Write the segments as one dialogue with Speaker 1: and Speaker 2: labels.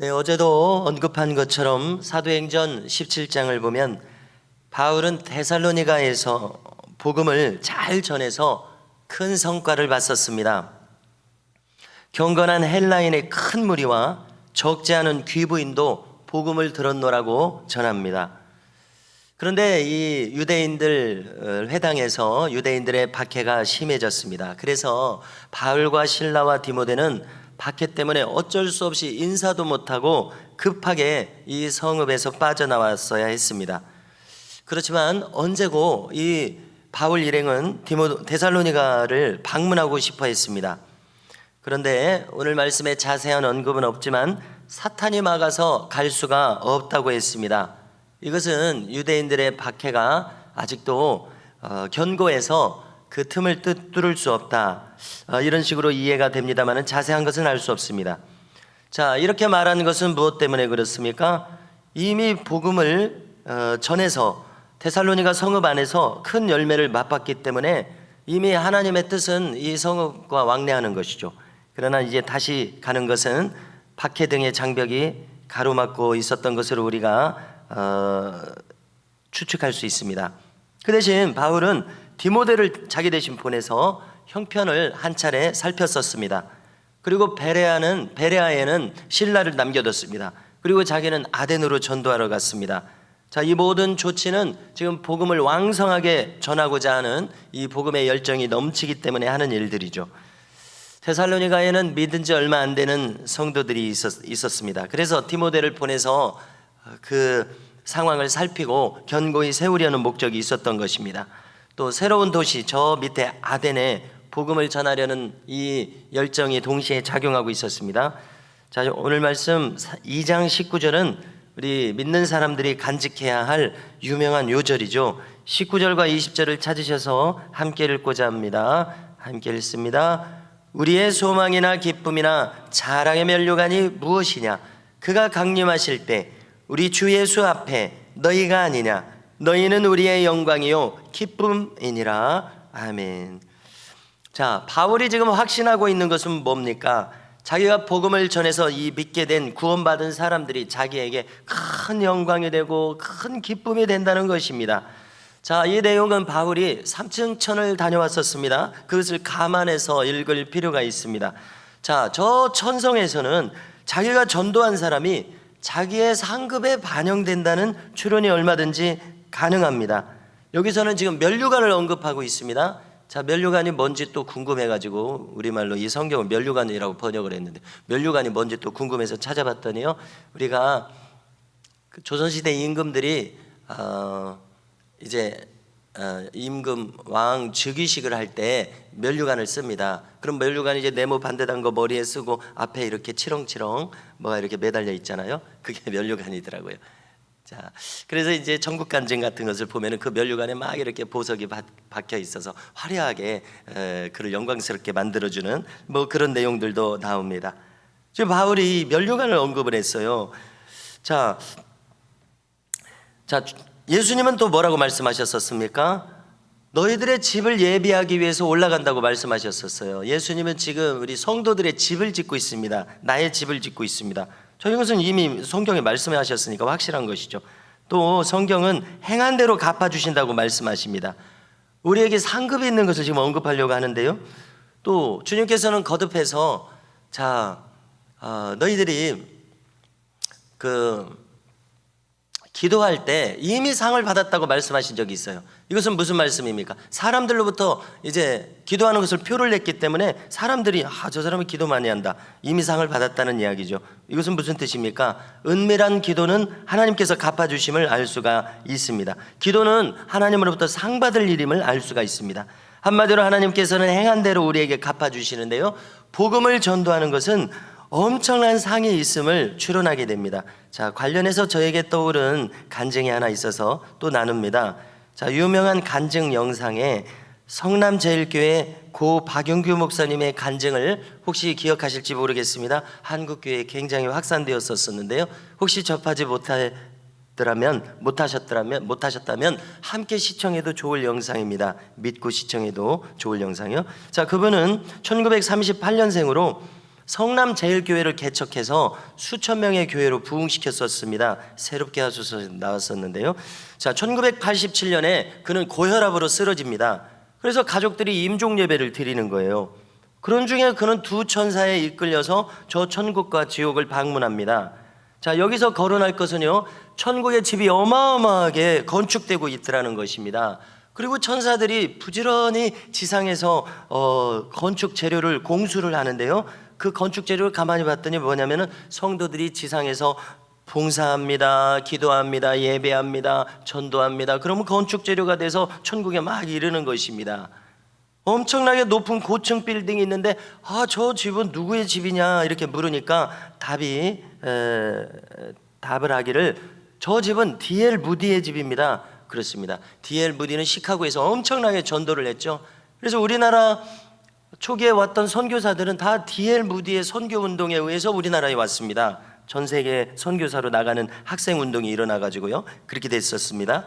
Speaker 1: 네, 어제도 언급한 것처럼 사도행전 17장을 보면 바울은 데살로니가에서 복음을 잘 전해서 큰 성과를 봤었습니다. 경건한 헬라인의 큰 무리와 적지 않은 귀부인도 복음을 들었노라고 전합니다. 그런데 이 유대인들 회당에서 유대인들의 박해가 심해졌습니다. 그래서 바울과 실라와 디모데는 박해 때문에 어쩔 수 없이 인사도 못하고 급하게 이 성읍에서 빠져나왔어야 했습니다. 그렇지만 언제고 이 바울 일행은 데살로니가를 방문하고 싶어 했습니다. 그런데 오늘 말씀에 자세한 언급은 없지만 사탄이 막아서 갈 수가 없다고 했습니다. 이것은 유대인들의 박해가 아직도 견고해서 그 틈을 뚫을 수 없다, 이런 식으로 이해가 됩니다만 자세한 것은 알 수 없습니다. 자, 이렇게 말하는 것은 무엇 때문에 그렇습니까? 이미 복음을 전해서 데살로니가 성읍 안에서 큰 열매를 맛봤기 때문에 이미 하나님의 뜻은 이 성읍과 왕래하는 것이죠. 그러나 이제 다시 가는 것은 박해 등의 장벽이 가로막고 있었던 것으로 우리가 추측할 수 있습니다. 그 대신 바울은 디모데를 자기 대신 보내서 형편을 한 차례 살폈었습니다. 그리고 베레아에는 신라를 남겨뒀습니다. 그리고 자기는 아덴으로 전도하러 갔습니다. 자, 이 모든 조치는 지금 복음을 왕성하게 전하고자 하는 이 복음의 열정이 넘치기 때문에 하는 일들이죠. 데살로니가에는 믿은 지 얼마 안 되는 성도들이 있었습니다. 그래서 디모데를 보내서 그 상황을 살피고 견고히 세우려는 목적이 있었던 것입니다. 또 새로운 도시 저 밑에 아덴에 복음을 전하려는 이 열정이 동시에 작용하고 있었습니다. 자, 오늘 말씀 2장 19절은 우리 믿는 사람들이 간직해야 할 유명한 요절이죠. 19절과 20절을 찾으셔서 함께 읽고자 합니다. 함께 읽습니다. 우리의 소망이나 기쁨이나 자랑의 면류관이 무엇이냐? 그가 강림하실 때 우리 주 예수 앞에 너희가 아니냐? 너희는 우리의 영광이요 기쁨이니라. 아멘. 자, 바울이 지금 확신하고 있는 것은 뭡니까? 자기가 복음을 전해서 이 믿게 된 구원받은 사람들이 자기에게 큰 영광이 되고 큰 기쁨이 된다는 것입니다. 자, 이 내용은 바울이 삼층천을 다녀왔었습니다. 그것을 감안해서 읽을 필요가 있습니다. 자, 저 천성에서는 자기가 전도한 사람이 자기의 상급에 반영된다는 추론이 얼마든지 가능합니다. 여기서는 지금 면류관을 언급하고 있습니다. 자, 면류관이 뭔지 또 궁금해가지고 우리말로 이 성경을 면류관이라고 번역을 했는데 면류관이 뭔지 또 궁금해서 찾아봤더니요, 우리가 그 조선시대 임금들이 이제 임금 왕 즉위식을 할 때 면류관을 씁니다. 그럼 면류관이 이제 네모 반대단 거 머리에 쓰고 앞에 이렇게 치렁치렁 뭐가 이렇게 매달려 있잖아요. 그게 면류관이더라고요. 자, 그래서 이제 전국 간증 같은 것을 보면은 그 면류관에 막 이렇게 보석이 박혀 있어서 화려하게 그를 영광스럽게 만들어주는 뭐 그런 내용들도 나옵니다. 지금 바울이 면류관을 언급을 했어요. 자, 예수님은 또 뭐라고 말씀하셨었습니까? 너희들의 집을 예비하기 위해서 올라간다고 말씀하셨었어요. 예수님은 지금 우리 성도들의 집을 짓고 있습니다. 나의 집을 짓고 있습니다. 이것은 이미 성경에 말씀하셨으니까 확실한 것이죠. 또 성경은 행한 대로 갚아주신다고 말씀하십니다. 우리에게 상급이 있는 것을 지금 언급하려고 하는데요, 또 주님께서는 거듭해서 너희들이 기도할 때 이미 상을 받았다고 말씀하신 적이 있어요. 이것은 무슨 말씀입니까? 사람들로부터 이제 기도하는 것을 표를 냈기 때문에 사람들이 저 사람은 기도 많이 한다, 이미 상을 받았다는 이야기죠. 이것은 무슨 뜻입니까? 은밀한 기도는 하나님께서 갚아주심을 알 수가 있습니다. 기도는 하나님으로부터 상 받을 일임을 알 수가 있습니다. 한마디로 하나님께서는 행한 대로 우리에게 갚아주시는데요, 복음을 전도하는 것은 엄청난 상이 있음을 추론하게 됩니다. 자, 관련해서 저에게 떠오른 간증이 하나 있어서 또 나눕니다. 자, 유명한 간증 영상에 성남제일교회 고 박용규 목사님의 간증을 혹시 기억하실지 모르겠습니다. 한국교회에 굉장히 확산되었었는데요, 혹시 접하지 못하셨다면 함께 시청해도 좋을 영상입니다. 믿고 시청해도 좋을 영상이요. 자, 그분은 1938년생으로 성남제일교회를 개척해서 수천 명의 교회로 부흥시켰었습니다. 새롭게 하소서 나왔었는데요. 자, 1987년에 그는 고혈압으로 쓰러집니다. 그래서 가족들이 임종 예배를 드리는 거예요. 그런 중에 그는 두 천사에 이끌려서 저 천국과 지옥을 방문합니다. 자, 여기서 거론할 것은요, 천국의 집이 어마어마하게 건축되고 있더라는 것입니다. 그리고 천사들이 부지런히 지상에서 건축 재료를 공수를 하는데요, 그 건축 재료를 가만히 봤더니 뭐냐면은 성도들이 지상에서 봉사합니다, 기도합니다, 예배합니다, 전도합니다. 그러면 건축 재료가 돼서 천국에 막 이르는 것입니다. 엄청나게 높은 고층 빌딩이 있는데 저 집은 누구의 집이냐 이렇게 물으니까 답을 하기를 저 집은 D.L. 무디의 집입니다. 그렇습니다. D.L. 무디는 시카고에서 엄청나게 전도를 했죠. 그래서 우리나라 초기에 왔던 선교사들은 다 D.L. 무디의 선교 운동에 의해서 우리나라에 왔습니다. 전 세계 선교사로 나가는 학생 운동이 일어나 가지고요, 그렇게 됐었습니다.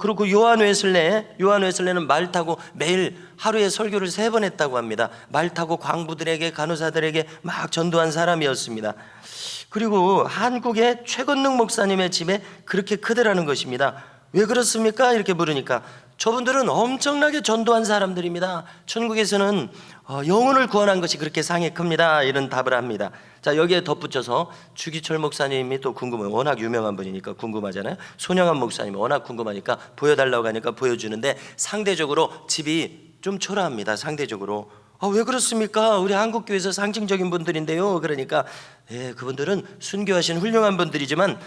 Speaker 1: 그리고 요한 웨슬레는 말 타고 매일 하루에 설교를 3번 했다고 합니다. 말 타고 광부들에게, 간호사들에게 막 전도한 사람이었습니다. 그리고 한국의 최건능 목사님의 집에 그렇게 크더라는 것입니다. 왜 그렇습니까? 이렇게 물으니까 저분들은 엄청나게 전도한 사람들입니다. 천국에서는 영혼을 구원한 것이 그렇게 상이 큽니다. 이런 답을 합니다. 자, 여기에 덧붙여서 주기철 목사님이 또 궁금해요. 워낙 유명한 분이니까 궁금하잖아요. 손영한 목사님이 워낙 궁금하니까 보여달라고 하니까 보여주는데 상대적으로 집이 좀 초라합니다. 상대적으로. 왜 그렇습니까? 우리 한국교회에서 상징적인 분들인데요. 그러니까 그분들은 순교하신 훌륭한 분들이지만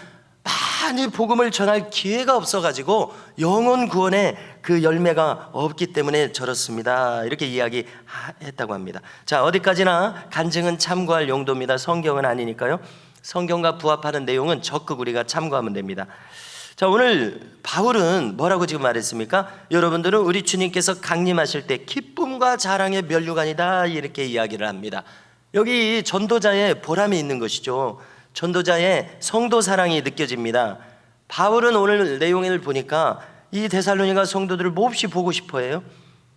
Speaker 1: 많이 복음을 전할 기회가 없어가지고 영혼 구원의 그 열매가 없기 때문에 저렇습니다. 이렇게 이야기했다고 합니다. 자, 어디까지나 간증은 참고할 용도입니다. 성경은 아니니까요. 성경과 부합하는 내용은 적극 우리가 참고하면 됩니다. 자, 오늘 바울은 뭐라고 지금 말했습니까? 여러분들은 우리 주님께서 강림하실 때 기쁨과 자랑의 면류관이다 이렇게 이야기를 합니다. 여기 전도자의 보람이 있는 것이죠. 전도자의 성도 사랑이 느껴집니다. 바울은 오늘 내용을 보니까 이 데살로니가 성도들을 몹시 보고 싶어해요.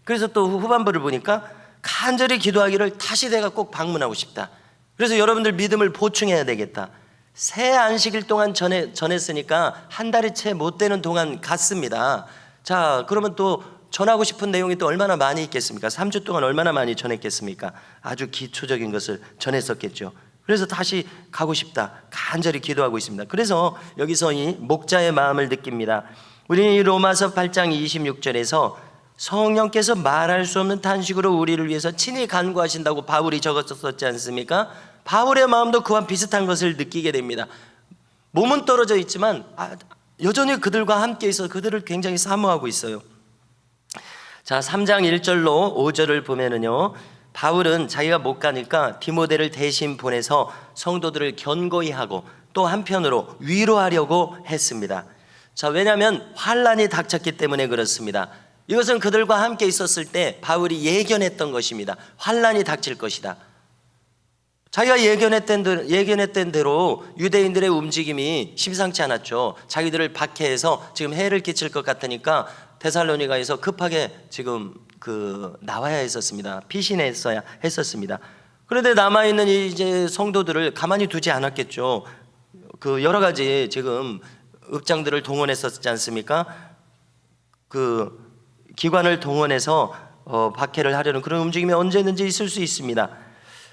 Speaker 1: 그래서 또 후반부를 보니까 간절히 기도하기를 다시 내가 꼭 방문하고 싶다. 그래서 여러분들 믿음을 보충해야 되겠다. 새 안식일 동안 전했으니까 한 달이 채 못 되는 동안 갔습니다. 자, 그러면 또 전하고 싶은 내용이 또 얼마나 많이 있겠습니까? 3주 동안 얼마나 많이 전했겠습니까? 아주 기초적인 것을 전했었겠죠. 그래서 다시 가고 싶다 간절히 기도하고 있습니다. 그래서 여기서 이 목자의 마음을 느낍니다. 우리 로마서 8장 26절에서 성령께서 말할 수 없는 탄식으로 우리를 위해서 친히 간구하신다고 바울이 적었었지 않습니까? 바울의 마음도 그와 비슷한 것을 느끼게 됩니다. 몸은 떨어져 있지만 여전히 그들과 함께 있어 그들을 굉장히 사모하고 있어요. 자, 3장 1절로 5절을 보면은요, 바울은 자기가 못 가니까 디모데를 대신 보내서 성도들을 견고히 하고 또 한편으로 위로하려고 했습니다. 자, 왜냐하면 환란이 닥쳤기 때문에 그렇습니다. 이것은 그들과 함께 있었을 때 바울이 예견했던 것입니다. 환란이 닥칠 것이다. 자기가 예견했던 대로 유대인들의 움직임이 심상치 않았죠. 자기들을 박해해서 지금 해를 끼칠 것 같으니까 데살로니가에서 급하게 지금 나와야 했었습니다. 피신했어야 했었습니다. 그런데 남아있는 이제 성도들을 가만히 두지 않았겠죠. 여러 가지 지금 읍장들을 동원했었지 않습니까? 기관을 동원해서 박해를 하려는 그런 움직임이 언제든지 있을 수 있습니다.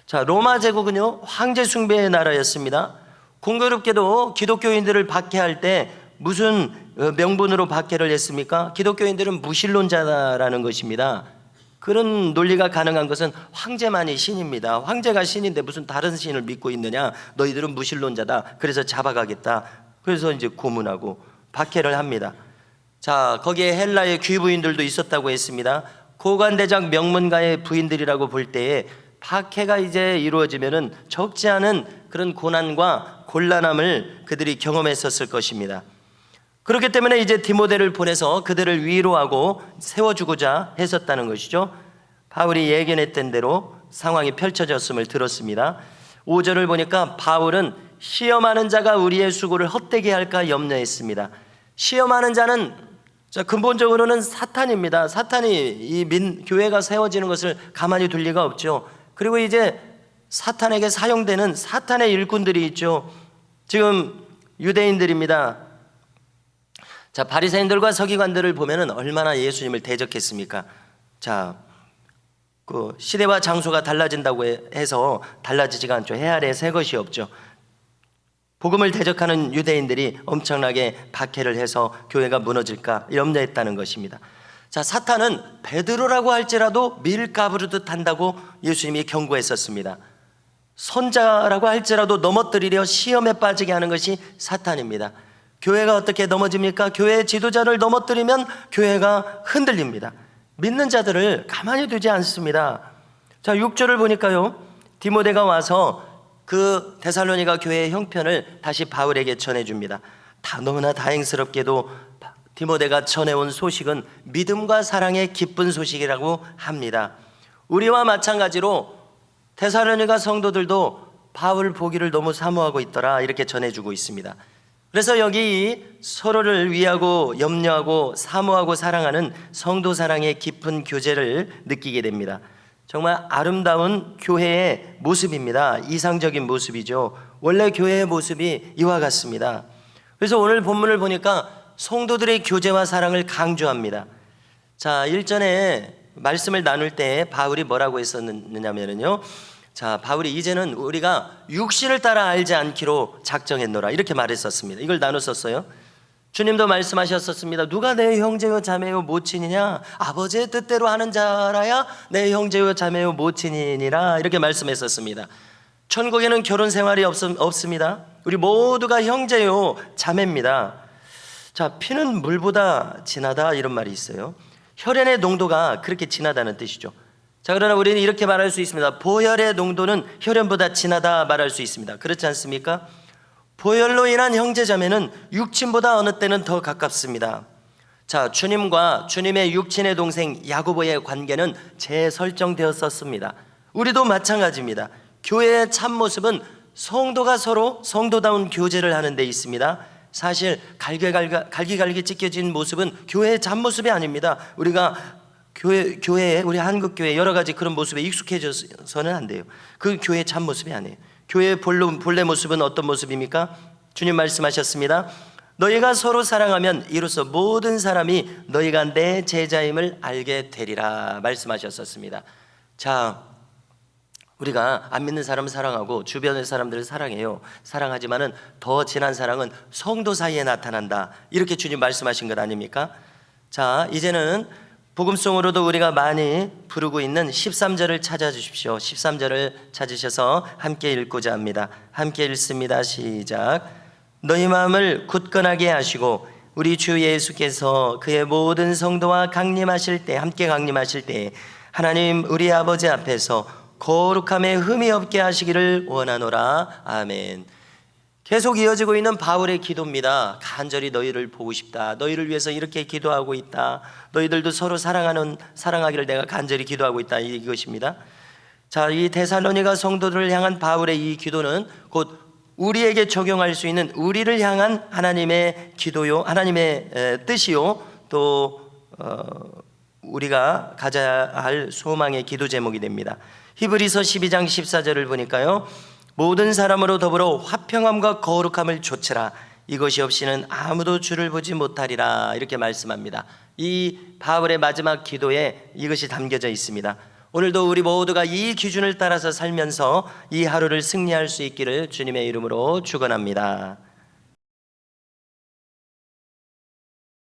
Speaker 1: 자, 로마 제국은요, 황제 숭배의 나라였습니다. 공교롭게도 기독교인들을 박해할 때 무슨 명분으로 박해를 했습니까? 기독교인들은 무신론자라는 것입니다. 그런 논리가 가능한 것은 황제만이 신입니다. 황제가 신인데 무슨 다른 신을 믿고 있느냐? 너희들은 무신론자다. 그래서 잡아가겠다. 그래서 이제 고문하고 박해를 합니다. 자, 거기에 헬라의 귀부인들도 있었다고 했습니다. 고관대장 명문가의 부인들이라고 볼 때에 박해가 이제 이루어지면은 적지 않은 그런 고난과 곤란함을 그들이 경험했었을 것입니다. 그렇기 때문에 이제 디모데를 보내서 그들을 위로하고 세워주고자 했었다는 것이죠. 바울이 예견했던 대로 상황이 펼쳐졌음을 들었습니다. 5절을 보니까 바울은 시험하는 자가 우리의 수고를 헛되게 할까 염려했습니다. 시험하는 자는 근본적으로는 사탄입니다. 사탄이 이 교회가 세워지는 것을 가만히 둘 리가 없죠. 그리고 이제 사탄에게 사용되는 사탄의 일꾼들이 있죠. 지금 유대인들입니다. 자, 바리새인들과 서기관들을 보면은 얼마나 예수님을 대적했습니까? 자, 그 시대와 장소가 달라진다고 해서 달라지지가 않죠. 해 아래 새 것이 없죠. 복음을 대적하는 유대인들이 엄청나게 박해를 해서 교회가 무너질까 염려했다는 것입니다. 자, 사탄은 베드로라고 할지라도 밀가부르듯 한다고 예수님이 경고했었습니다. 손자라고 할지라도 넘어뜨리려 시험에 빠지게 하는 것이 사탄입니다. 교회가 어떻게 넘어집니까? 교회의 지도자를 넘어뜨리면 교회가 흔들립니다. 믿는 자들을 가만히 두지 않습니다. 자, 6절을 보니까요, 디모데가 와서 그 데살로니가 교회의 형편을 다시 바울에게 전해줍니다. 너무나 다행스럽게도 디모데가 전해온 소식은 믿음과 사랑의 기쁜 소식이라고 합니다. 우리와 마찬가지로 데살로니가 성도들도 바울 보기를 너무 사모하고 있더라, 이렇게 전해주고 있습니다. 그래서 여기 서로를 위하고 염려하고 사모하고 사랑하는 성도 사랑의 깊은 교제를 느끼게 됩니다. 정말 아름다운 교회의 모습입니다. 이상적인 모습이죠. 원래 교회의 모습이 이와 같습니다. 그래서 오늘 본문을 보니까 성도들의 교제와 사랑을 강조합니다. 자, 일전에 말씀을 나눌 때 바울이 뭐라고 했었느냐면요, 자, 바울이 이제는 우리가 육신을 따라 알지 않기로 작정했노라, 이렇게 말했었습니다. 이걸 나눴었어요. 주님도 말씀하셨었습니다. 누가 내 형제요 자매요 모친이냐? 아버지의 뜻대로 하는 자라야 내 형제요 자매요 모친이니라, 이렇게 말씀했었습니다. 천국에는 결혼 생활이 없습니다. 우리 모두가 형제요 자매입니다. 자, 피는 물보다 진하다, 이런 말이 있어요. 혈연의 농도가 그렇게 진하다는 뜻이죠. 자, 그러나 우리는 이렇게 말할 수 있습니다. 보혈의 농도는 혈연보다 진하다 말할 수 있습니다. 그렇지 않습니까? 보혈로 인한 형제자매는 육친보다 어느 때는 더 가깝습니다. 자, 주님과 주님의 육친의 동생 야고보의 관계는 재설정되었었습니다. 우리도 마찬가지입니다. 교회의 참모습은 성도가 서로 성도다운 교제를 하는 데 있습니다. 사실 갈기갈기 찢겨진 모습은 교회의 참모습이 아닙니다. 우리가 교회에, 우리 한국교회 여러 가지 그런 모습에 익숙해져서는 안 돼요. 그 교회의 참모습이 아니에요. 교회의 본래 모습은 어떤 모습입니까? 주님 말씀하셨습니다. 너희가 서로 사랑하면 이로써 모든 사람이 너희가 내 제자임을 알게 되리라, 말씀하셨었습니다. 자, 우리가 안 믿는 사람을 사랑하고 주변의 사람들을 사랑해요. 사랑하지만은 더 진한 사랑은 성도 사이에 나타난다, 이렇게 주님 말씀하신 것 아닙니까? 자, 이제는 복음송으로도 우리가 많이 부르고 있는 13절을 찾아주십시오. 13절을 찾으셔서 함께 읽고자 합니다. 함께 읽습니다. 시작. 너희 마음을 굳건하게 하시고 우리 주 예수께서 그의 모든 성도와 강림하실 때, 함께 강림하실 때 하나님 우리 아버지 앞에서 거룩함에 흠이 없게 하시기를 원하노라. 아멘. 계속 이어지고 있는 바울의 기도입니다. 간절히 너희를 보고 싶다. 너희를 위해서 이렇게 기도하고 있다. 너희들도 서로 사랑하기를 내가 간절히 기도하고 있다, 이것입니다. 자, 이 데살로니가 성도들을 향한 바울의 이 기도는 곧 우리에게 적용할 수 있는 우리를 향한 하나님의 기도요, 하나님의 뜻이요, 또 우리가 가져야 할 소망의 기도 제목이 됩니다. 히브리서 12장 14절을 보니까요, 모든 사람으로 더불어 화평함과 거룩함을 좇으라. 이것이 없이는 아무도 주를 보지 못하리라, 이렇게 말씀합니다. 이 바울의 마지막 기도에 이것이 담겨져 있습니다. 오늘도 우리 모두가 이 기준을 따라서 살면서 이 하루를 승리할 수 있기를 주님의 이름으로 축원합니다.